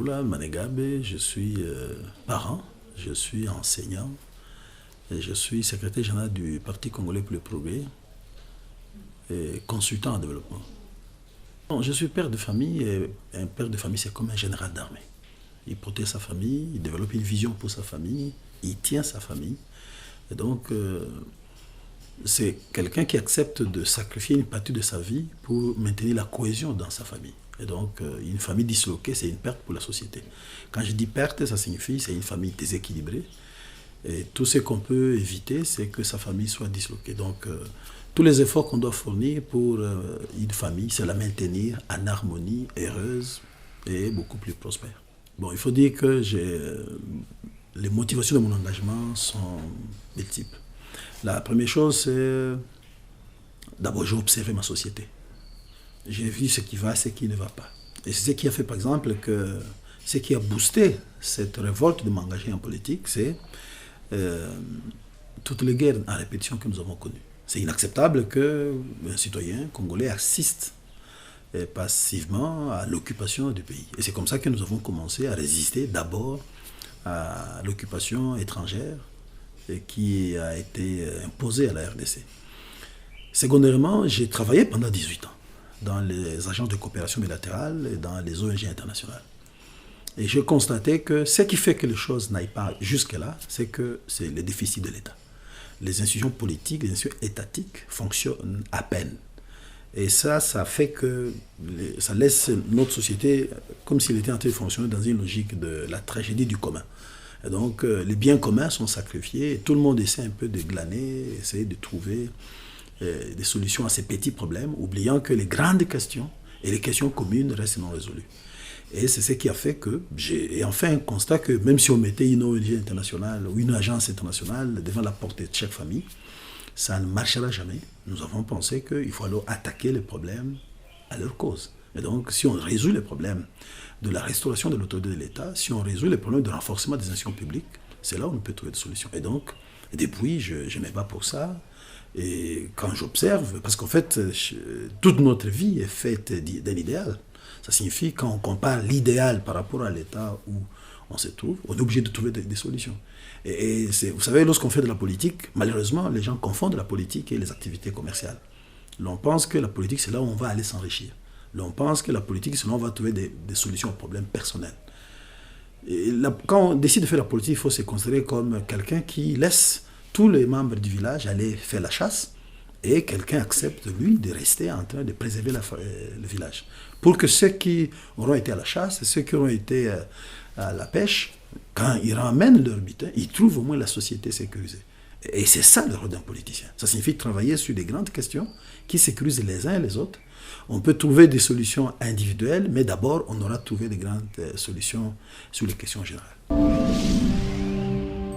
Nicolas Manegabe, je suis parent, je suis enseignant et je suis secrétaire général du Parti congolais pour le progrès et consultant en développement. Bon, je suis père de famille et un père de famille c'est comme un général d'armée. Il protège sa famille, il développe une vision pour sa famille, il tient sa famille. Et donc c'est quelqu'un qui accepte de sacrifier une partie de sa vie pour maintenir la cohésion dans sa famille. Et donc, une famille disloquée, c'est une perte pour la société. Quand je dis perte, ça signifie c'est une famille déséquilibrée. Et tout ce qu'on peut éviter, c'est que sa famille soit disloquée. Donc, tous les efforts qu'on doit fournir pour une famille, c'est la maintenir en harmonie, heureuse et beaucoup plus prospère. Bon, il faut dire que les motivations de mon engagement sont multiples. La première chose, c'est d'abord, j'ai observé ma société. J'ai vu ce qui va, ce qui ne va pas. Et c'est ce qui a fait, par exemple, que ce qui a boosté cette révolte de m'engager en politique, c'est toutes les guerres en répétition que nous avons connues. C'est inacceptable qu'un citoyen congolais assiste passivement à l'occupation du pays. Et c'est comme ça que nous avons commencé à résister d'abord à l'occupation étrangère qui a été imposée à la RDC. Secondairement, j'ai travaillé pendant 18 ans dans les agences de coopération bilatérale et dans les ONG internationales. Et je constatais que ce qui fait que les choses n'aillent pas jusque-là, c'est le déficit de l'État. Les institutions politiques, les institutions étatiques fonctionnent à peine. Et ça fait que ça laisse notre société comme s'il était en train de fonctionner dans une logique de la tragédie du commun. Et donc, les biens communs sont sacrifiés et tout le monde essaie un peu de glaner, essayer de trouver des solutions à ces petits problèmes, oubliant que les grandes questions et les questions communes restent non résolues. Et c'est ce qui a fait que j'ai enfin un constat que même si on mettait une ONG internationale ou une agence internationale devant la porte de chaque famille, ça ne marchera jamais. Nous avons pensé qu'il faut alors attaquer les problèmes à leur cause. Et donc, si on résout les problèmes de la restauration de l'autorité de l'État, si on résout les problèmes de renforcement des institutions publiques, c'est là où on peut trouver des solutions. Et donc, depuis, je me bats pour ça. Et quand j'observe, parce qu'en fait, toute notre vie est faite d'un idéal. Ça signifie, quand on compare l'idéal par rapport à l'état où on se trouve, on est obligé de trouver des solutions. Et vous savez, lorsqu'on fait de la politique, malheureusement, les gens confondent la politique et les activités commerciales. L'on pense que la politique, c'est là où on va aller s'enrichir. L'on pense que la politique, c'est là où on va trouver des solutions aux problèmes personnels. Et quand on décide de faire la politique, il faut se considérer comme quelqu'un qui laisse tous les membres du village aller faire la chasse et quelqu'un accepte, lui, de rester en train de préserver le village. Pour que ceux qui auront été à la chasse, ceux qui auront été à la pêche, quand ils ramènent leur butin, ils trouvent au moins la société sécurisée. Et c'est ça le rôle d'un politicien. Ça signifie travailler sur des grandes questions qui sécurisent les uns et les autres. On peut trouver des solutions individuelles, mais d'abord, on aura trouvé des grandes solutions sur les questions générales.